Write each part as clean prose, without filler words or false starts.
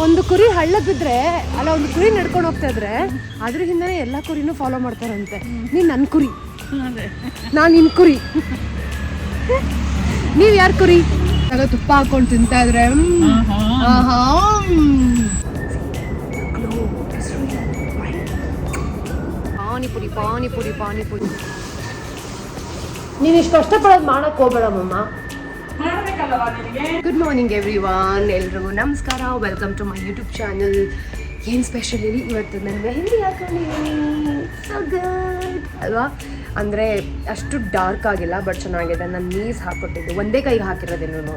ಒಂದು ಕುರಿ ಹಳ್ಳಕ್ಕೆ ಬಿದ್ದರೆ ಅಲ್ಲ, ಒಂದು ಕುರಿ ನಡ್ಕೊಂಡು ಹೋಗ್ತಾ ಇದ್ರೆ ಅದ್ರ ಹಿಂದೆನೇ ಎಲ್ಲ ಕುರಿನೂ ಫಾಲೋ ಮಾಡ್ತಾರಂತೆ. ನೀನು ನನ್ನ ಕುರಿ, ನಾನು ನಿನ್ನ ಕುರಿ, ನೀವು ಯಾರು ಕುರಿ? ಆಗ ತುಪ್ಪ ಹಾಕೊಂಡು ತಿಂತಾ ಇದ್ರೆ ಪಾನಿಪುರಿ ಪಾನಿಪುರಿ ಪಾನಿಪುರಿ. ನೀನು ಇಷ್ಟು ಕಷ್ಟಪಡೋದು ಮಾಡಕ್ಕೆ ಹೋಗ್ಬೇಡಮ್ಮ. ಗುಡ್ ಮಾರ್ನಿಂಗ್ ಎವ್ರಿವಾನ್, ಎಲ್ರಿಗೂ ನಮಸ್ಕಾರ. Welcome to my YouTube channel. ಏನು ಸ್ಪೆಷಲ್ ಇಲ್ಲಿ ಇವತ್ತು? ನಾನು ಮೆಹಂದಿ ಹಾಕೊಂಡಿದ್ದೀನಿ. ಸೊ ಗುಡ್ ಅಲ್ವಾ? ಅಂದರೆ ಅಷ್ಟು ಡಾರ್ಕ್ ಆಗಿಲ್ಲ, ಬಟ್ ಚೆನ್ನಾಗಿದೆ. ನಾನು ನೀಸ್ ಹಾಕ್ಕೊಟ್ಟಿದ್ದು ಒಂದೇ ಕೈಗೆ ಹಾಕಿರೋದೇನು,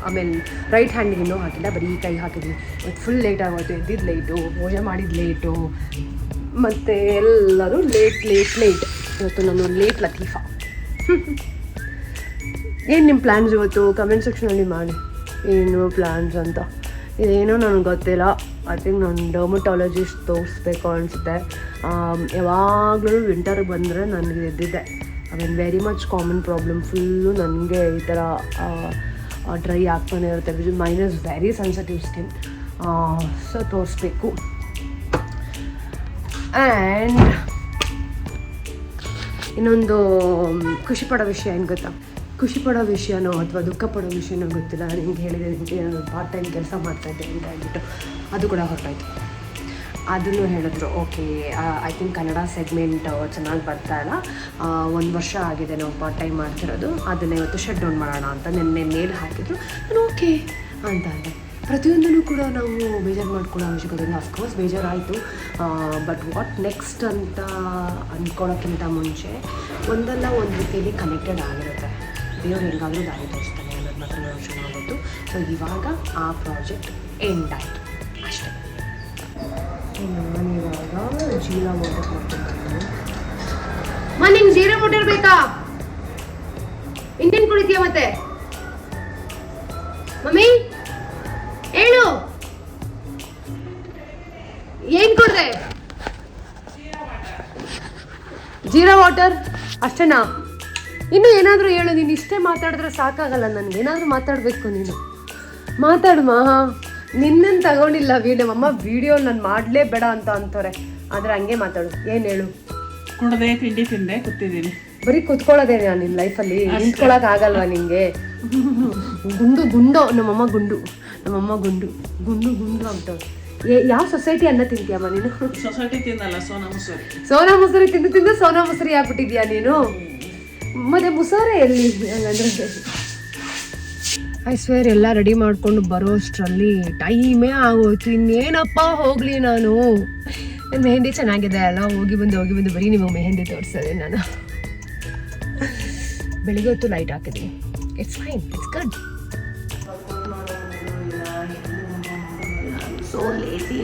ಆಮೇಲೆ ರೈಟ್ ಹ್ಯಾಂಡಿಗೆ ಇನ್ನೂ ಹಾಕಿಲ್ಲ, ಬರೀ ಈ ಕೈ ಹಾಕಿದ್ದೀನಿ. ಇವತ್ತು ಫುಲ್ ಲೇಟ್ ಆಗೋಯ್ತು, ಎದ್ದಿದ್ದು ಲೇಟು, ಪೂಜೆ ಮಾಡಿದ್ದು ಲೇಟು, ಮತ್ತು ಎಲ್ಲರೂ ಲೇಟ್. ಇವತ್ತು ನಾನು ಲೇಟ್ ಲತೀಫಾ. ಏನು ನಿಮ್ಮ ಪ್ಲ್ಯಾನ್ಸ್ ಇವತ್ತು? ಕಮೆಂಟ್ ಸೆಕ್ಷನಲ್ಲಿ ಮಾಡಿ ಏನು ಪ್ಲ್ಯಾನ್ಸ್ ಅಂತ. ಇದೇನೋ ನನಗೆ ಗೊತ್ತಿಲ್ಲ. ಐ ಥಿಂಕ್ ನಾನು ಡರ್ಮಟಾಲಜಿಸ್ಟ್ ತೋರಿಸ್ಬೇಕು ಅನಿಸುತ್ತೆ. ಯಾವಾಗಲೂ ವಿಂಟರ್ಗೆ ಬಂದರೆ ನನಗೆ ಎದ್ದಿದ್ದೆ. I mean very much common problem. Full ನನಗೆ ಈ ಥರ ಡ್ರೈ ಆಗ್ತಾನೆ ಇರುತ್ತೆ. Which mine is very sensitive skin. So ತೋರಿಸ್ಬೇಕು. ಆ್ಯಂಡ್ ಇನ್ನೊಂದು ಖುಷಿ ಪಡೋ ವಿಷಯ ಏನು ಗೊತ್ತಾ? ಖುಷಿ ಪಡೋ ವಿಷಯನೋ ಅಥವಾ ದುಃಖ ಪಡೋ ವಿಷಯನೋ ಗೊತ್ತಿಲ್ಲ. ನಿಮ್ಗೆ ಹೇಳಿದೆ, ನಿಮಗೆ ನಾನು ಪಾರ್ಟ್ ಟೈಮ್ ಕೆಲಸ ಮಾಡ್ತಾಯಿದ್ದೆ ಅಂತ ಹೇಳ್ಬಿಟ್ಟು ಅದು ಕೂಡ ಹೊರಟಾಯ್ತು. ಅದನ್ನು ಹೇಳಿದ್ರು, okay I think Kannada segment ಚೆನ್ನಾಗಿ ಬರ್ತಾ ಇಲ್ಲ, 1 ವರ್ಷ ಆಗಿದೆ ನಾವು ಪಾರ್ಟ್ ಟೈಮ್ ಮಾಡ್ತಿರೋದು, ಅದನ್ನೇ ಇವತ್ತು ಶಟ್ ಡೌನ್ ಮಾಡೋಣ ಅಂತ ನಿನ್ನೆ ಮೇಲ್ ಹಾಕಿದ್ರು. ನಾನು ಓಕೆ ಅಂತ ಅಂದೆ. ಪ್ರತಿಯೊಂದನ್ನು ಕೂಡ ನಾವು ಬೇಜಾರು ಮಾಡ್ಕೊಳ್ಳೋ ಅವಶ್ಯಕತೆ ಇಲ್ಲ. ಅಫ್ಕೋರ್ಸ್ ಬೇಜಾರಾಯಿತು, ಬಟ್ ವಾಟ್ ನೆಕ್ಸ್ಟ್ ಅಂತ ಅಂದ್ಕೊಳ್ಳೋಕ್ಕಿಂತ ಮುಂಚೆ ಒಂದಲ್ಲ ಒಂದು ರೀತಿಯಲ್ಲಿ ಕನೆಕ್ಟೆಡ್ ಆಗಿರುತ್ತೆ. ದೇವ್ರು ಹೆಂಗಾದರೂ ದಾರಿ ತೋರಿಸ್ತಾನೆ ಅನ್ನೋದು ಮಾತ್ರ ನಾವು ಚೆನ್ನಾಗಿತ್ತು. ಸೊ ಇವಾಗ ಆ ಪ್ರಾಜೆಕ್ಟ್ ಎಂಡ್ ಆಯಿತು ಅಷ್ಟೇ. ನಾನಿವಾಗ ಜೀರಾ ವಾಟರ್ ಮಾಡ್ತೀನಿ. ನಿಂಗೆ ಜೀರಾ ವಾಟರ್ ಬೇಕಾ? ಇನ್ನೇನು ಕುಡಿತೀಯ ಮತ್ತೆ? ಮಮ್ಮಿ ಹೇಳು, ಏನು ಕೊಡ್ರೆ? ಜೀರಾ ವಾಟರ್ ಅಷ್ಟೇನಾ? ಇನ್ನು ಏನಾದರೂ ಹೇಳು. ನೀನು ಇಷ್ಟೇ ಮಾತಾಡಿದ್ರೆ ಸಾಕಾಗಲ್ಲ ನನಗೆ, ಏನಾದರೂ ಮಾತಾಡಬೇಕು. ನೀನು ಮಾತಾಡಮ್ಮ. ನಿನ್ನನ್ನು ತಗೊಂಡಿಲ್ಲ ನಮ್ಮಮ್ಮ ವಿಡಿಯೋ ನಾನು ಮಾಡಲೇಬೇಡ ಅಂತ ಅಂತಾರೆ, ಆದರೆ ಹಂಗೆ ಮಾತಾಡು. ಏನು ಹೇಳು? ಕುಡ್ದೆ ತಿಂಡಿ ತಿಂದೆ ಕೂತಿದ್ದೀನಿ. ಬರೀ ಕೂತ್ಕೊಳ್ಳೋದೇ ನಿನ್ನ ಲೈಫಲ್ಲಿ? ನಿಂತ್ಕೊಳ್ಳೋಕೆ ಆಗಲ್ವಾ ನಿಂಗೆ? ಗುಂಡು ನಮ್ಮಮ್ಮ ಗುಂಡು ಅಂತವ್ರು. ಯಾವ ಸೊಸೈಟಿ ಅನ್ನ ತಿಂತೀಯಮ್ಮ ನೀನು? ಸೊಸೈಟಿ ತಿನ್ನಲ್ಲ, ಸೋನಾ ಮೊಸರು ತಿಂದು ಸೋನಾ ಮೊಸರಿ ಆಗ್ಬಿಟ್ಟಿದ್ಯಾ ನೀನು? ಮತ್ತೆ ಮುಸಾರೆ ಎಲ್ಲಿ? ಹಂಗಂದ್ರೆ ಐ ಸ್ವೇರ್ ಎಲ್ಲ ರೆಡಿ ಮಾಡ್ಕೊಂಡು ಬರೋ ಅಷ್ಟರಲ್ಲಿ ಟೈಮೇ ಆಗೋಯ್ತು. ಇನ್ನೇನಪ್ಪ ಹೋಗ್ಲಿ ನಾನು. ಮೆಹಂದಿ ಚೆನ್ನಾಗಿದೆ ಅಲ್ಲ, ಹೋಗಿ ಬಂದು ಬರೀ ನಿಮಗೆ ಮೆಹಂದಿ ತೋರಿಸೋದೆ ನಾನು. ಬೆಳಿಗ್ಗೆ ಹೊತ್ತು ಲೈಟ್ ಹಾಕಿದ್ದೀನಿ. It's fine, it's good. So ಲೇಸಿ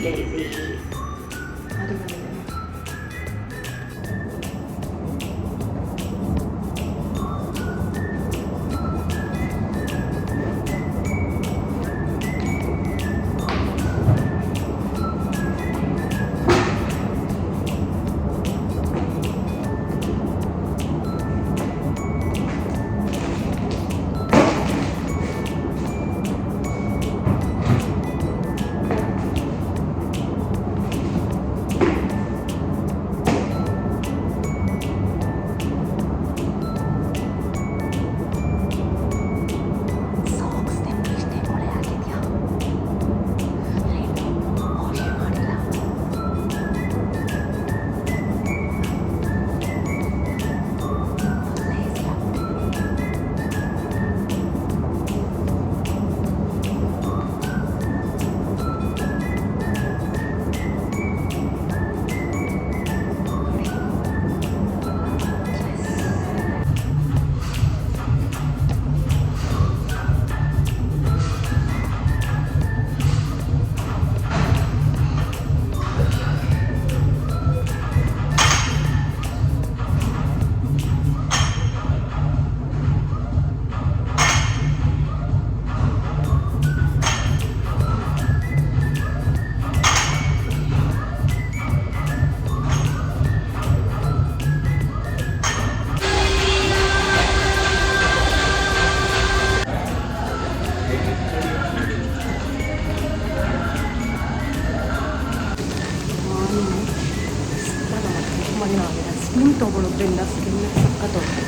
ತೊಗೊಳೋದ್ರಿಂದ ಸ್ಕಿನ್ ಸಖತ್ ಹೋಗ್ತದೆ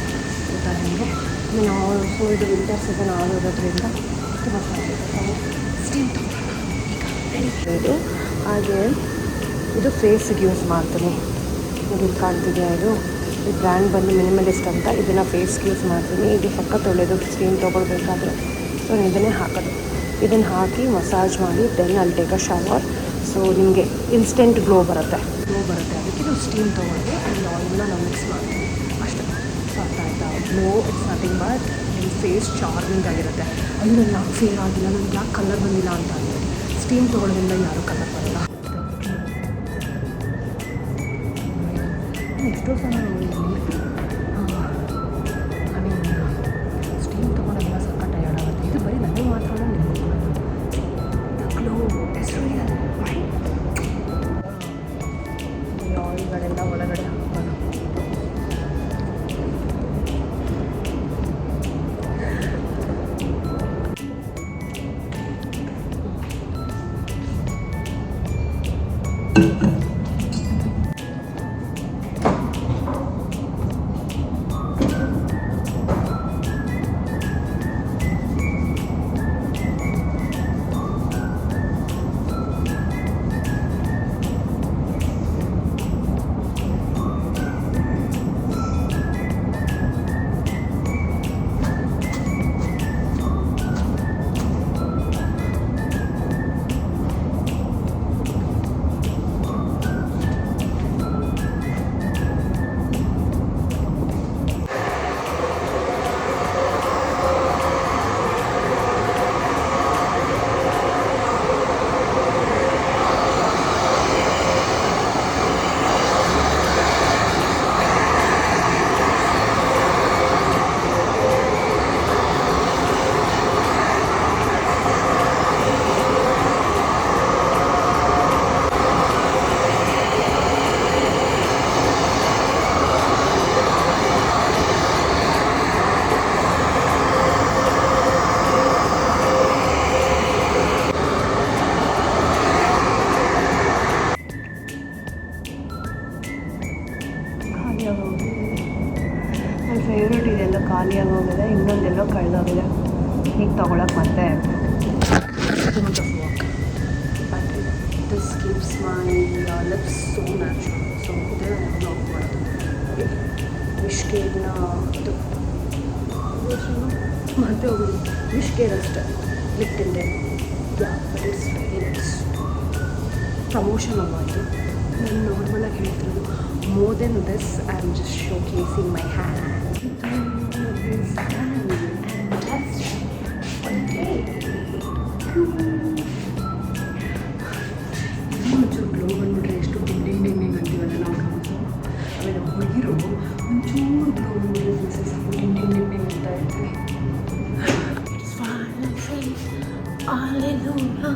ಗೊತ್ತಾ ನಿಮಗೆ. ನಾವು ಸೊ ಇದು ವಿಂಟರ್ ಸೀಸನ್ ಆಗೋದ್ರಿಂದ ತುಂಬ ಸ್ಟೀಮ್ ತೊಗೊಳ್ಳೋಣ ಇದು. ಹಾಗೆ ಇದು ಫೇಸಿಗೆ ಯೂಸ್ ಮಾಡ್ತೀನಿ. ಇದು ಕಾಣ್ತಿದೆಯಾ, ಈ ಬ್ರ್ಯಾಂಡ್ ಬಂದು ಮಿನಿಮಲಿಸ್ಟ್ ಅಂತ. ಇದನ್ನು ಫೇಸ್ಗೆ ಯೂಸ್ ಮಾಡ್ತೀನಿ. ಇದು ಸಖತ್ ಒಳ್ಳೆಯದು ಸ್ಟೀಮ್ ತೊಗೊಳ್ಬೇಕಾದ್ರೆ. ಸೊ ಇದನ್ನೇ ಹಾಕೋದು. ಇದನ್ನು ಹಾಕಿ ಮಸಾಜ್ ಮಾಡಿ ದೆನ್ ಅಲ್ಲಿ ಟೇಕ್ ಅ ಶವರ್. ಸೊ ನಿಮಗೆ ಇನ್ಸ್ಟೆಂಟ್ ಗ್ಲೋ ಬರುತ್ತೆ. ಅದಕ್ಕೆ ನಾವು ಸ್ಟೀಮ್ ತೊಗೊಂಡು ಅಲ್ಲಿ ಆಯಿಲ್ನ ನಾವು ಮಿಕ್ಸ್ ಮಾಡ್ತೀವಿ ಅಷ್ಟೇ. ಸೊ ಅರ್ಥ ಆಯಿತಾ? ಗ್ಲೋ ಇಟ್ಸ್ ನಥಿಂಗ್ ಬಟ್ ನಿಮ್ಮ ಫೇಸ್ ಚಾರ್ಮಿಂಗ್ ಆಗಿರುತ್ತೆ. ಅದು ನನ್ನ ಯಾಕೆ ಫೇರ್ ಆಗಿಲ್ಲ, ನನಗೆ ಯಾಕೆ ಕಲರ್ ಬಂದಿಲ್ಲ ಅಂತ ಅಂದರೆ ಸ್ಟೀಮ್ ತೊಗೊಳ್ಳೋದ್ರಿಂದ ಯಾರೂ ಕಲರ್ ಬರಲ್ಲ. ಎಷ್ಟೋ ಸಲ ಸ್ಟೀಮ್ ತೊಗೊಂಡಾಗ ಸಕ್ಕ ಟಯರ್ಡ್ ಆಗುತ್ತೆ. ಇದು ಬರೀ ನನಗೆ ಮಾತ್ರ ಗ್ಲೋ ಎಷ್ಟು ಆಯಿಲ್ಗಳೆಲ್ಲ ಒಳಗಡೆ ಹಾಕೋಣ. ನನ್ನ ಫೇವ್ರೇಟ್ ಇದೆಲ್ಲ ಖಾಲಿಯಾಗಿ ಹೋಗಿದೆ, ಇನ್ನೊಂದೆಲ್ಲೋ ಕಳೆದೋಗಿದೆ. ಈಗ ತೊಗೊಳಕ್ಕೆ ಮತ್ತೆ but this keeps my lips so natural. So ಇದೇ ನಾನು ಬ್ಲಾಕ್ ಮಾಡೋದು. ವಿಶ್ಕೇರ್ನ ಇದು ಮತ್ತೆ ಹೋಗೋದು ವಿಶ್ಕೇರ್ ಅಷ್ಟೇ ಲಿಟ್ಟಿಂದೆ. But it's very nice. Promotion ಅಲ್ಲ ಇದು, ನಾನು ನಾರ್ಮಲಾಗಿ ಹೇಳ್ತಿರೋದು. More than this, I'm just showcasing my hand. ಒಂಚೂರು ಗ್ಲೋ ಬಂದ್ಬಿಟ್ರೆ ಎಷ್ಟು ಟಿಂಡಿಂಗ್ ಅಂತೀವಲ್ಲ ನಾವು ಕಾಣಿಸೋ. ಆಮೇಲೆ ಹುಡುಗಿರು ಒಂಚೂರು ಗ್ಲೋ ಬಂದ್ಬಿಟ್ರೆ ಫೇಸಸ್ ಟಿಂಡಿಂಗ್ ಅಂತ ಇರ್ತೀವಿ. It's fine, hallelujah.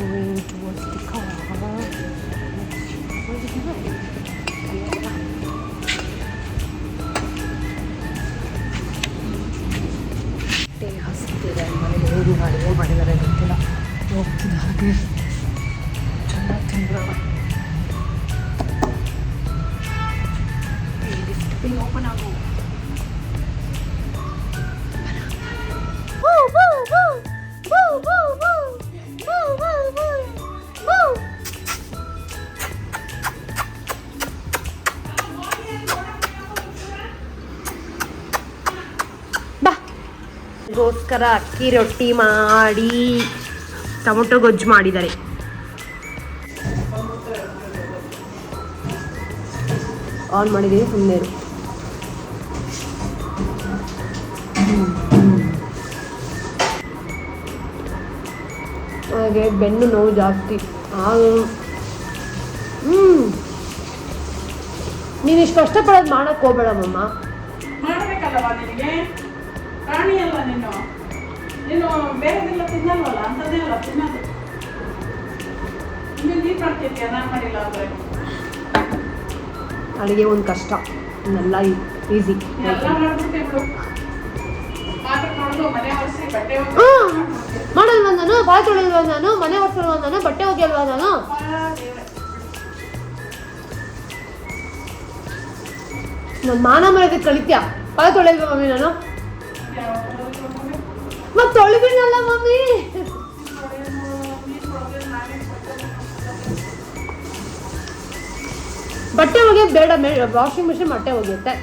Going towards the car. Where's it going? ಹಸ್ತಿದೆ ಮನೇಲಿ ಹೇಗೆ ಅಡುಗೆ ಮಾಡಿದ್ದಾರೆ ಗೊತ್ತಿಲ್ಲ. ಹೋಗ್ತಿದ್ದ ಹಾಗೆ ಚೆನ್ನಾಗಿ ತಿಂದ್ರ ಲಿಫ್ಟ್ ಓಪನ್ ಆಗು. ಗೋಸ್ಕರ ಅಕ್ಕಿ ರೊಟ್ಟಿ ಮಾಡಿ ಟೊಮೊಟೊ ಗೊಜ್ಜು ಮಾಡಿದ್ದಾರೆ. ಆನ್ ಮಾಡಿದ್ದೀವಿ, ಸುಮ್ಮನೆ ಹಾಗೆ ಬೆನ್ನು ನೋವು ಜಾಸ್ತಿ. ನೀನು ಇಷ್ಟು ಕಷ್ಟಪಡೋದು ಮಾಡಕ್ಕೆ ಹೋಗ್ಬೇಡಮ್ಮ. ಮಾಡ್ಬೇಕಲ್ಲವಾ ನಿನಗೆ? ಪ್ರಾಣಿ ಅಲ್ಲ ನೀನು. ನೀನು ಬೇರೆದೆಲ್ಲ ತಿನ್ನಲ್ವಲ್ಲ, ಅಂಥದ್ದೇ ಅಲ್ಲ ತಿನ್ನೋದು. ನೀನು ಮಾಡ್ತಿದ್ಯಾ, ನಾನು ಮಾಡಿಲ್ಲ ಅಂದರೆ ಅಡುಗೆ ಒಂದು ಕಷ್ಟ. ಇನ್ನೆಲ್ಲ ಈಸಿ. ಎಲ್ಲ ಮಾಡ್ಬಿಟ್ಟೆ ಬಿಡು. ಪಾತ್ರೆ ತೊಳ್ದು, ಮನೆ ಒರೆಸಿ, ಬಟ್ಟೆ ಒಗ್ದು. ಮಾಡಲ್ವಾ ನಾನು? ಪಾತ್ರೆ ತೊಳೆಯಲ್ವಾ ನಾನು? ಮನೆ ಒರೆಸಲ್ವಾ ನಾನು? ಬಟ್ಟೆ ಒಗೆಯಲ್ವಾ ನಾನು? ನನ್ನ ಮಾನ ಮರ್ಯಾದೆ ಕಳಿತ್ಯಾ? ಪಾತ್ರೆ ತೊಳೆಯಲ್ವಾ ಮಮ್ಮಿ ನಾನು? ಮತ್ತೆ ತೊಳೆದಿನಲ್ಲ ಮಮ್ಮಿ. ಬಟ್ಟೆ ಒಗೆಯೋದು ಬೇಡ, ವಾಷಿಂಗ್ ಮಿಷಿನ್ ಬಟ್ಟೆ ಒಗೆಯುತ್ತೆ.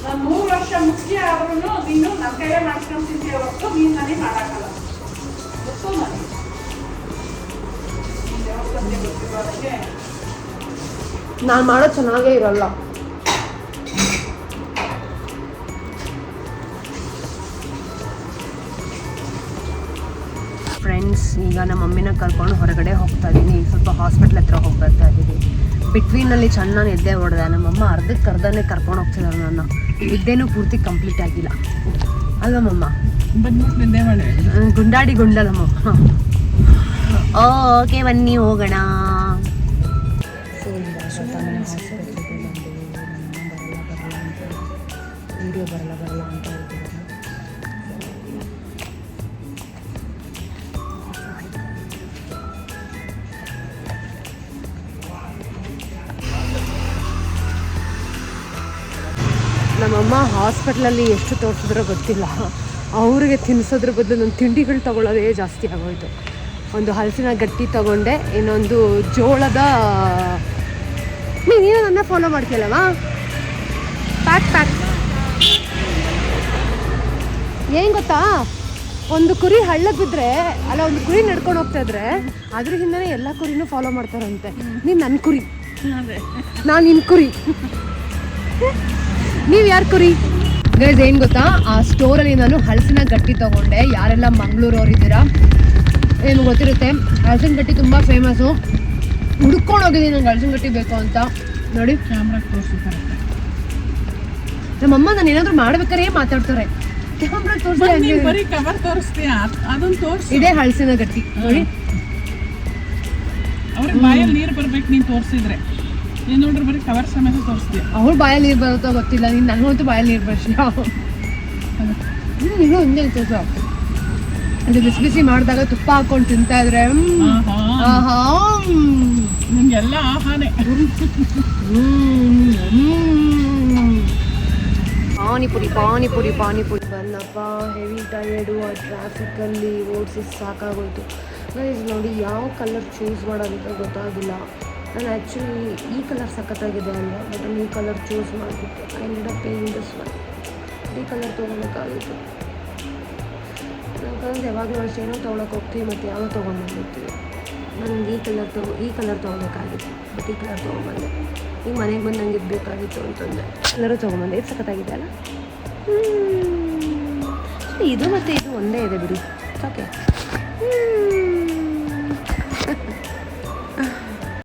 ನಾನು 3 ವರ್ಷ ಮುಖ್ಯ ಆದ್ರೂ ನೀನು ನನ್ನ ಕೈಲೇ ಮಾಡ್ಸ್ಕೊಂಡು ತಿಂತೀಯ ಹೊರತು ನೀನು ನನಗೆ ಮಾಡೋಕ್ಕಲ್ಲ. ಗೊತ್ತು ನನಗೆ. ಯಾವ ಸಂಜೆ ಗೊತ್ತಿರೋ ಅದಕ್ಕೆ ನಾನು ಮಾಡೋದು ಚೆನ್ನಾಗೇ ಇರಲ್ಲ. ಫ್ರೆಂಡ್ಸ್, ಈಗ ನಮ್ಮ ಮಮ್ಮಿನ ಕರ್ಕೊಂಡು ಹೊರಗಡೆ ಹೋಗ್ತಾ ಇದ್ದೀನಿ. ಸ್ವಲ್ಪ ಹಾಸ್ಪಿಟ್ಲ್ ಹತ್ರ ಹೋಗಿ ಬರ್ತಾ ಇದ್ದೀನಿ. ಬಿಟ್ವೀನಲ್ಲಿ ಚೆನ್ನಾಗಿ ನಿದ್ದೆ ಹೊಡೆದೆ. ನಮ್ಮಮ್ಮ ಅರ್ಧನೇ ಕರ್ಕೊಂಡು ಹೋಗ್ತಿದ್ದಾರೆ ನನ್ನ. ನಿದ್ದೆನೂ ಪೂರ್ತಿ ಕಂಪ್ಲೀಟ್ ಆಗಿಲ್ಲ ಅಲ್ವಾ ಮಮ್ಮ? ಬಂದ್ಬಿಟ್ಟು ನಿದ್ದೆ ಮಾಡಿ ಗುಂಡಾಡಿ ಗುಂಡಲಮ್ಮ. ಓಕೆ ಬನ್ನಿ ಹೋಗೋಣ. ಸೊ ಈಗ ಹಾಸ್ಪಿಟ್ಲಿಗೆ ವಿಡಿಯೋ ಬರಲ್ಲ ಅಂತ ಹೇಳ್ತಿದ್ದಾರೆ. ನಮ್ಮಮ್ಮ ಹಾಸ್ಪಿಟ್ಲಲ್ಲಿ ಎಷ್ಟು ತೋರಿಸಿದ್ರೋ ಗೊತ್ತಿಲ್ಲ, ಅವ್ರಿಗೆ ತಿನ್ನಿಸೋದ್ರ ಬದಲು ನನ್ನ ತಿಂಡಿಗಳು ತೊಗೊಳ್ಳೋದೇ ಜಾಸ್ತಿ ಆಗೋಯ್ತು. ಒಂದು ಹಲಸಿನ ಗಟ್ಟಿ ತೊಗೊಂಡೆ, ಇನ್ನೊಂದು ಜೋಳದ. ನೀನು ನನ್ನ ಫಾಲೋ ಮಾಡ್ತೀಯಲ್ಲವಾ? ಪ್ಯಾಕ್ ಏನು ಗೊತ್ತಾ, ಒಂದು ಕುರಿ ಹಳ್ಳಕ್ಕೆ ಬಿದ್ದರೆ ಅಲ್ಲ, ಒಂದು ಕುರಿ ನಡ್ಕೊಂಡು ಹೋಗ್ತಾ ಇದ್ರೆ ಅದ್ರ ಹಿಂದೆನೇ ಎಲ್ಲ ಕುರಿನೂ ಫಾಲೋ ಮಾಡ್ತಾರಂತೆ. ನೀನು ನನ್ನ ಕುರಿ, ನಾನು ನಿನ್ನ ಕುರಿ, ನೀವು ಯಾರು ಕುರಿ? ಗೈಸ್ ಏನು ಗೊತ್ತಾ, ಆ ಸ್ಟೋರಲ್ಲಿ ನಾನು ಹಲಸಿನ ಗಟ್ಟಿ ತೊಗೊಂಡೆ. ಯಾರೆಲ್ಲ ಮಂಗಳೂರವ್ರು ಇದ್ದೀರಾ ಏನು ಗೊತ್ತಿರುತ್ತೆ, ಹಲಸಿನ ಗಟ್ಟಿ ತುಂಬ ಫೇಮಸ್ಸು. ಹುಡ್ಕೊಂಡು ಹೋಗಿದ್ದೀನಿ ನಂಗೆ ಹಲಸಿನ ಗಟ್ಟಿ ಬೇಕು ಅಂತ. ನೋಡಿ ಕ್ಯಾಮ್ರಾಗೆ ತೋರಿಸ್ತಾರೆ. ನಮ್ಮಮ್ಮ ನಾನು ಏನಾದರೂ ಮಾಡ್ಬೇಕಾದ್ರೆ ಮಾತಾಡ್ತಾರೆ. ಕ್ಯಾಮ್ರಾ ತೋರಿಸಿ ಬರೀ ಕವರ್ ತೋರಿಸ್ತೀಯ, ಅದನ್ನು ತೋರಿಸಿ. ಇದೇ ಹಲಸಿನ ಗಟ್ಟಿ ನೋಡಿ. ಅವ್ರಿಗೆ ಬಾಯಲ್ಲಿ ನೀರು ಬರ್ಬೇಕು ನೀನು ತೋರಿಸಿದ್ರೆ. ನೀನು ನೋಡ್ರಿ ಬರೀ ಕವರ್ ಸಮೇತ ತೋರಿಸ್ತೀಯ. ಅವ್ರು ಬಾಯಲ್ಲಿ ನೀರು ಬರುತ್ತೋ ಗೊತ್ತಿಲ್ಲ, ನೀನು ನನಗಂತೂ ಬಾಯಲ್ಲಿ ನೀರು ಬರ್ಸಿಲ್ಲ. ನೀನು ಹಿಂದೆ ತೋರಿಸು. ಅದು ಬಿಸಿ ಬಿಸಿ ಮಾಡಿದಾಗ ತುಪ್ಪ ಹಾಕೊಂಡು ತಿಂತಾ ಇದ್ರೆ ನಿಮಗೆಲ್ಲ ಆಹಾನೆ. ಪಾನಿಪುರಿ ಪಾನಿಪುರಿ ಪಾನಿಪುರಿ ಬನ್ನಪ್ಪ. ಹೆವಿ ಟಯರ್ಡು, ಆ ಟ್ರಾಫಿಕಲ್ಲಿ ಓಡಿಸಿ ಸಾಕಾಗೋಯ್ತು. ಗೈಸ್ ನೋಡಿ, ಯಾವ ಕಲರ್ ಚೂಸ್ ಮಾಡೋದಂತ ಗೊತ್ತಾಗಿಲ್ಲ. ನಾನು ಆ್ಯಕ್ಚುಲಿ ಈ ಕಲರ್ ಸಖತ್ತಾಗಿದೆ ಅಂದರೆ, ಬಟ್ ನಾನು ಈ ಕಲರ್ ಚೂಸ್ ಮಾಡಿಬಿಟ್ಟೆ. I ended up paying this one. ಈ ಕಲರ್ ತೊಗೊಳಕ್ಕಾಗಿತ್ತು. ಯಾಕಂದ್ರೆ ಯಾವಾಗಲೂ ಅಷ್ಟು ಏನೋ ತೊಗೊಳಕ್ಕೆ ಹೋಗ್ತೀವಿ, ಮತ್ತು ಯಾವಾಗ ತೊಗೊಂಡ್ಬಂದಿರ್ತೀವಿ. ನನಗೆ ಈ ಕಲರ್ ತೊಗೊಬೇಕಾಗಿತ್ತು, ಬಟ್ ಈ ಕಲರ್ ತೊಗೊಂಬಂದೆ. ಈಗ ಮನೆಗೆ ಬಂದು ನಂಗೆ ಇದು ಬೇಕಾಗಿತ್ತು ಅಂತಂದೆ, ಕಲರು ತೊಗೊಂಬಂದೆ. ಇದು ಸಖತ್ತಾಗಿದೆ ಅಲ್ಲ? ಇದು ಮತ್ತು ಇದು ಒಂದೇ ಇದೆ ಬಿಡಿ. ಓಕೆ.